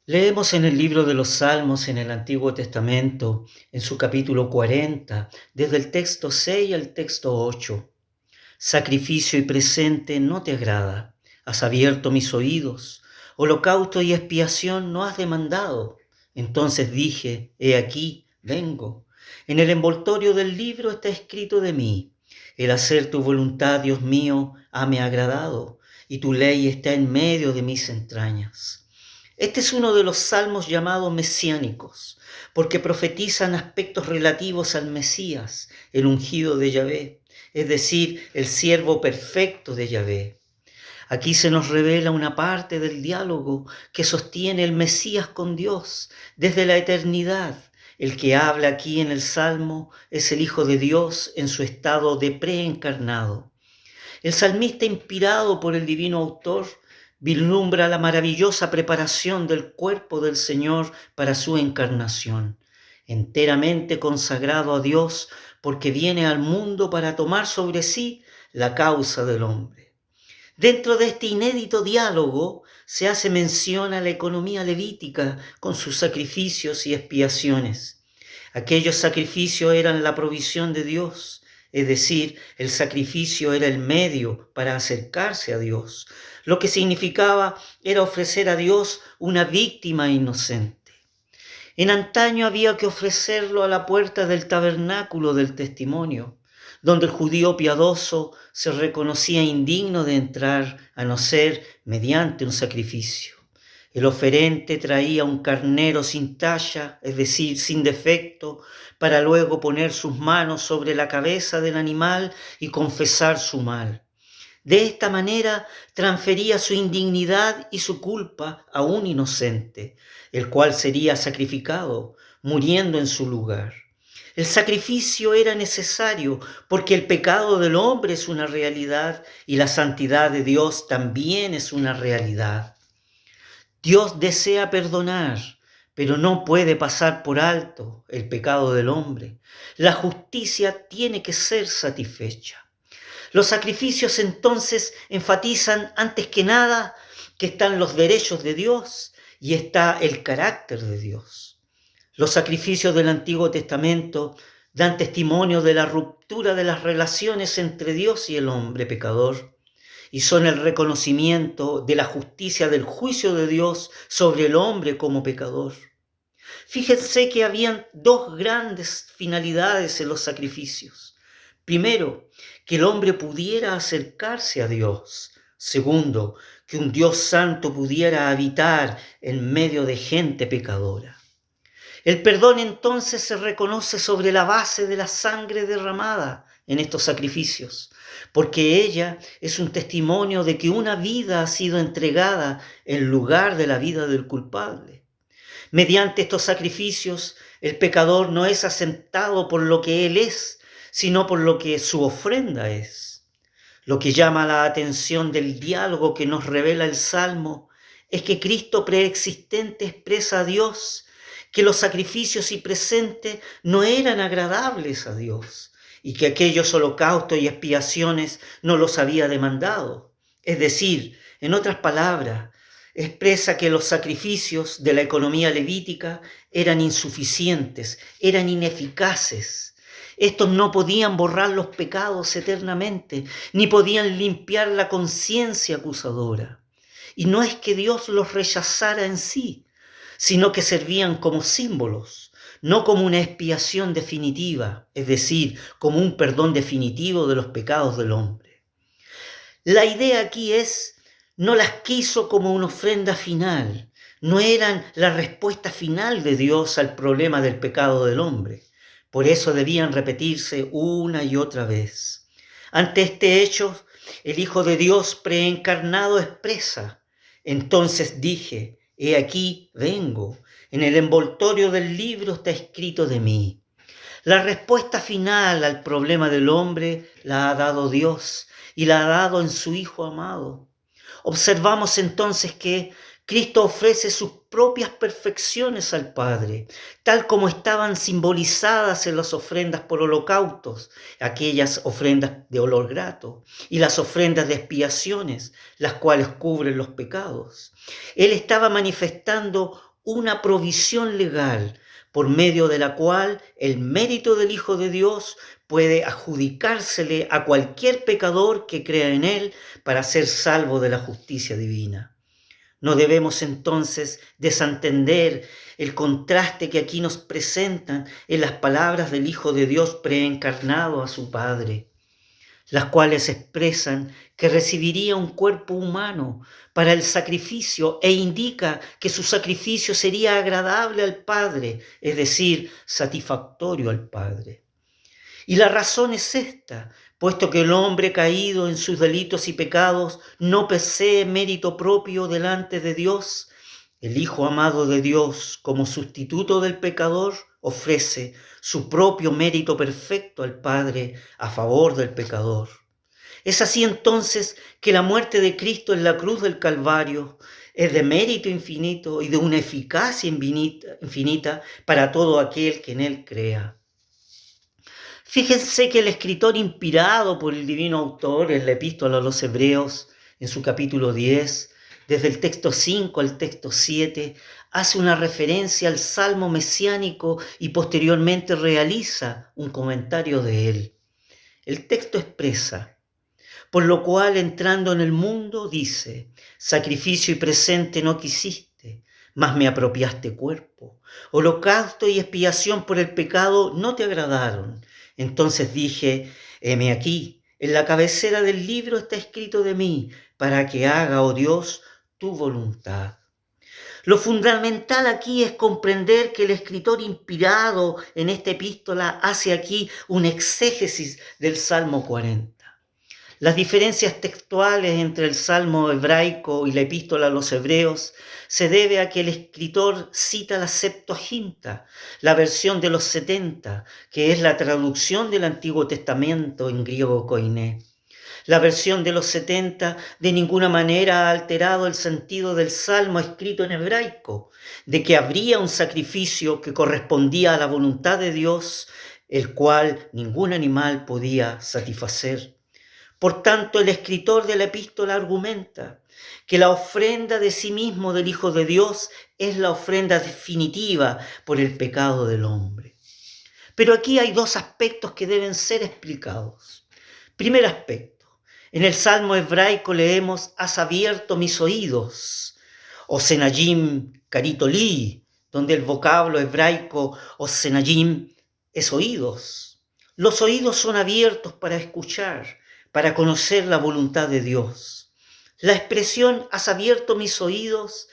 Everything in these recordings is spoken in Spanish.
Leemos en el libro de los Salmos en el Antiguo Testamento, en su capítulo 40, desde el texto 6 al texto 8. Sacrificio y presente no te agrada, has abierto mis oídos, holocausto y expiación no has demandado. Entonces dije, he aquí, vengo. En el envoltorio del libro está escrito de mí, el hacer tu voluntad, Dios mío, hame agradado, y tu ley está en medio de mis entrañas. Este es uno de los salmos llamados mesiánicos, porque profetizan aspectos relativos al Mesías, el ungido de Yahvé, es decir, el siervo perfecto de Yahvé. Aquí se nos revela una parte del diálogo que sostiene el Mesías con Dios desde la eternidad. El que habla aquí en el Salmo es el Hijo de Dios en su estado de preencarnado. El salmista, inspirado por el divino autor, vislumbra la maravillosa preparación del cuerpo del Señor para su encarnación, enteramente consagrado a Dios porque viene al mundo para tomar sobre sí la causa del hombre. Dentro de este inédito diálogo se hace mención a la economía levítica con sus sacrificios y expiaciones. Aquellos sacrificios eran la provisión de Dios, es decir, el sacrificio era el medio para acercarse a Dios. Lo que significaba era ofrecer a Dios una víctima inocente. En antaño había que ofrecerlo a la puerta del tabernáculo del testimonio, donde el judío piadoso se reconocía indigno de entrar a no ser mediante un sacrificio. El oferente traía un carnero sin talla, es decir, sin defecto, para luego poner sus manos sobre la cabeza del animal y confesar su mal. De esta manera transfería su indignidad y su culpa a un inocente, el cual sería sacrificado, muriendo en su lugar. El sacrificio era necesario porque el pecado del hombre es una realidad y la santidad de Dios también es una realidad. Dios desea perdonar, pero no puede pasar por alto el pecado del hombre. La justicia tiene que ser satisfecha. Los sacrificios entonces enfatizan antes que nada que están los derechos de Dios y está el carácter de Dios. Los sacrificios del Antiguo Testamento dan testimonio de la ruptura de las relaciones entre Dios y el hombre pecador y son el reconocimiento de la justicia del juicio de Dios sobre el hombre como pecador. Fíjense que habían dos grandes finalidades en los sacrificios. Primero, que el hombre pudiera acercarse a Dios. Segundo, que un Dios santo pudiera habitar en medio de gente pecadora. El perdón entonces se reconoce sobre la base de la sangre derramada en estos sacrificios, porque ella es un testimonio de que una vida ha sido entregada en lugar de la vida del culpable. Mediante estos sacrificios, el pecador no es aceptado por lo que él es, sino por lo que su ofrenda es. Lo que llama la atención del diálogo que nos revela el Salmo es que Cristo preexistente expresa a Dios, que los sacrificios y presentes no eran agradables a Dios y que aquellos holocaustos y expiaciones no los había demandado. Es decir, en otras palabras, expresa que los sacrificios de la economía levítica eran insuficientes, eran ineficaces. Estos no podían borrar los pecados eternamente, ni podían limpiar la conciencia acusadora. Y no es que Dios los rechazara en sí, sino que servían como símbolos, no como una expiación definitiva, es decir, como un perdón definitivo de los pecados del hombre. La idea aquí es, no las quiso como una ofrenda final, no eran la respuesta final de Dios al problema del pecado del hombre. Por eso debían repetirse una y otra vez. Ante este hecho, el Hijo de Dios preencarnado expresa, entonces dije, he aquí, vengo, en el envoltorio del libro está escrito de mí. La respuesta final al problema del hombre la ha dado Dios y la ha dado en su Hijo amado. Observamos entonces que Cristo ofrece sus propias perfecciones al Padre, tal como estaban simbolizadas en las ofrendas por holocaustos, aquellas ofrendas de olor grato, y las ofrendas de expiaciones, las cuales cubren los pecados. Él estaba manifestando una provisión legal por medio de la cual el mérito del Hijo de Dios puede adjudicársele a cualquier pecador que crea en él para ser salvo de la justicia divina. No debemos entonces desentender el contraste que aquí nos presentan en las palabras del Hijo de Dios preencarnado a su Padre, las cuales expresan que recibiría un cuerpo humano para el sacrificio e indica que su sacrificio sería agradable al Padre, es decir, satisfactorio al Padre. Y la razón es esta, puesto que el hombre caído en sus delitos y pecados no posee mérito propio delante de Dios, el Hijo amado de Dios, como sustituto del pecador, ofrece su propio mérito perfecto al Padre a favor del pecador. Es así entonces que la muerte de Cristo en la cruz del Calvario es de mérito infinito y de una eficacia infinita para todo aquel que en él crea. Fíjense que el escritor inspirado por el divino autor en la epístola a los Hebreos, en su capítulo 10, desde el texto 5 al texto 7, hace una referencia al salmo mesiánico y posteriormente realiza un comentario de él. El texto expresa: por lo cual entrando en el mundo, dice, sacrificio y presente no quisiste, mas me apropiaste cuerpo. Holocausto y expiación por el pecado no te agradaron. Entonces dije, heme aquí, en la cabecera del libro está escrito de mí, para que haga, oh Dios, tu voluntad. Lo fundamental aquí es comprender que el escritor inspirado en esta epístola hace aquí un exégesis del Salmo 40. Las diferencias textuales entre el Salmo hebraico y la epístola a los Hebreos se debe a que el escritor cita la Septuaginta, la versión de los 70, que es la traducción del Antiguo Testamento en griego koiné. La versión de los 70 de ninguna manera ha alterado el sentido del salmo escrito en hebraico, de que habría un sacrificio que correspondía a la voluntad de Dios, el cual ningún animal podía satisfacer. Por tanto, el escritor de la epístola argumenta que la ofrenda de sí mismo del Hijo de Dios es la ofrenda definitiva por el pecado del hombre. Pero aquí hay dos aspectos que deben ser explicados. Primer aspecto, en el Salmo hebraico leemos, has abierto mis oídos, o senayim karitoli, donde el vocablo hebraico o senayim es oídos. Los oídos son abiertos para escuchar, para conocer la voluntad de Dios. La expresión has abierto mis oídos,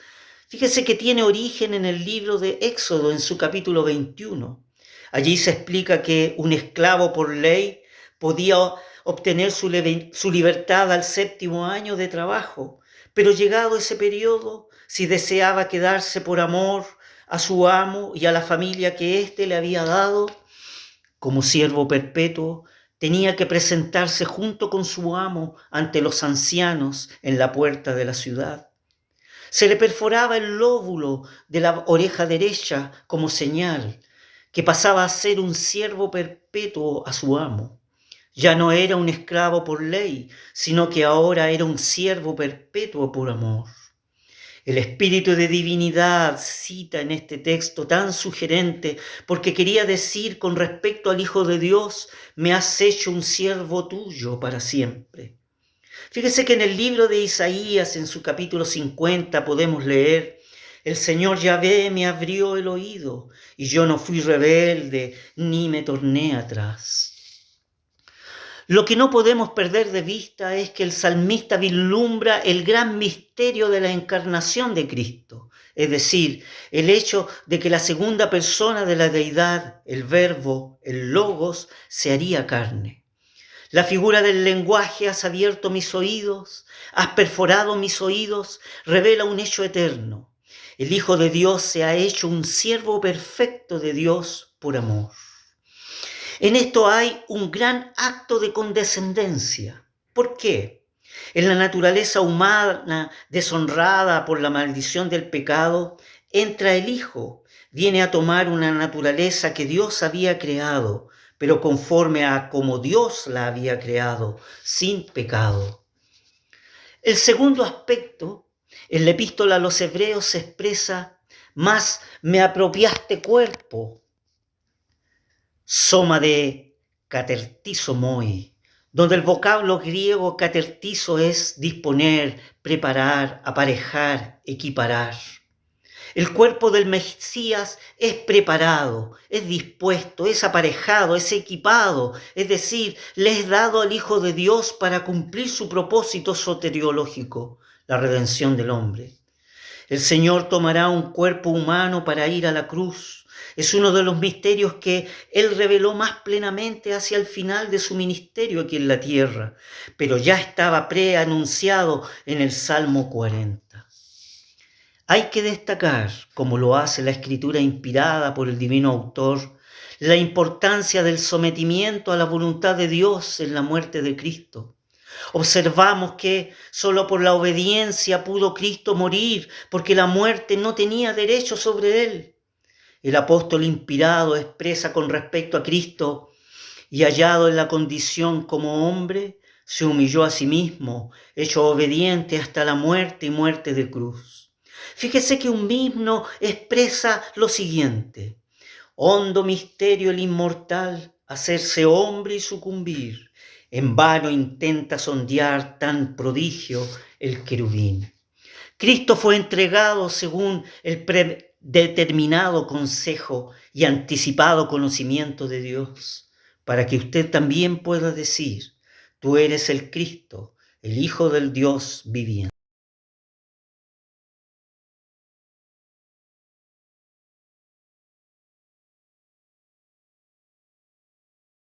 fíjese que tiene origen en el libro de Éxodo, en su capítulo 21. Allí se explica que un esclavo por ley podía obtener su libertad al 7º año de trabajo, pero llegado ese periodo, si deseaba quedarse por amor a su amo y a la familia que éste le había dado, como siervo perpetuo, tenía que presentarse junto con su amo ante los ancianos en la puerta de la ciudad. Se le perforaba el lóbulo de la oreja derecha como señal que pasaba a ser un siervo perpetuo a su amo. Ya no era un esclavo por ley, sino que ahora era un siervo perpetuo por amor. El espíritu de divinidad cita en este texto tan sugerente porque quería decir con respecto al Hijo de Dios, me has hecho un siervo tuyo para siempre. Fíjese que en el libro de Isaías, en su capítulo 50, podemos leer, el Señor Yahvé me abrió el oído y yo no fui rebelde ni me torné atrás. Lo que no podemos perder de vista es que el salmista vislumbra el gran misterio de la encarnación de Cristo, es decir, el hecho de que la segunda persona de la deidad, el Verbo, el Logos, se haría carne. La figura del lenguaje, has abierto mis oídos, has perforado mis oídos, revela un hecho eterno. El Hijo de Dios se ha hecho un siervo perfecto de Dios por amor. En esto hay un gran acto de condescendencia. ¿Por qué? En la naturaleza humana deshonrada por la maldición del pecado, entra el Hijo, viene a tomar una naturaleza que Dios había creado, pero conforme a como Dios la había creado, sin pecado. El segundo aspecto, en la epístola a los Hebreos se expresa mas me apropiaste cuerpo. Soma de catertizo moi, donde el vocablo griego catertizo es disponer, preparar, aparejar, equiparar. El cuerpo del Mesías es preparado, es dispuesto, es aparejado, es equipado, es decir, le es dado al Hijo de Dios para cumplir su propósito soteriológico, la redención del hombre. El Señor tomará un cuerpo humano para ir a la cruz. Es uno de los misterios que Él reveló más plenamente hacia el final de su ministerio aquí en la tierra, pero ya estaba preanunciado en el Salmo 40. Hay que destacar, como lo hace la escritura inspirada por el divino autor, la importancia del sometimiento a la voluntad de Dios en la muerte de Cristo. Observamos que solo por la obediencia pudo Cristo morir, porque la muerte no tenía derecho sobre él. El apóstol inspirado expresa con respecto a Cristo: y hallado en la condición como hombre, se humilló a sí mismo, hecho obediente hasta la muerte y muerte de cruz. Fíjese que un himno expresa lo siguiente: hondo misterio el inmortal, hacerse hombre y sucumbir. En vano intenta sondear tan prodigio el querubín. Cristo fue entregado según el predeterminado consejo y anticipado conocimiento de Dios, para que usted también pueda decir: tú eres el Cristo, el Hijo del Dios viviente.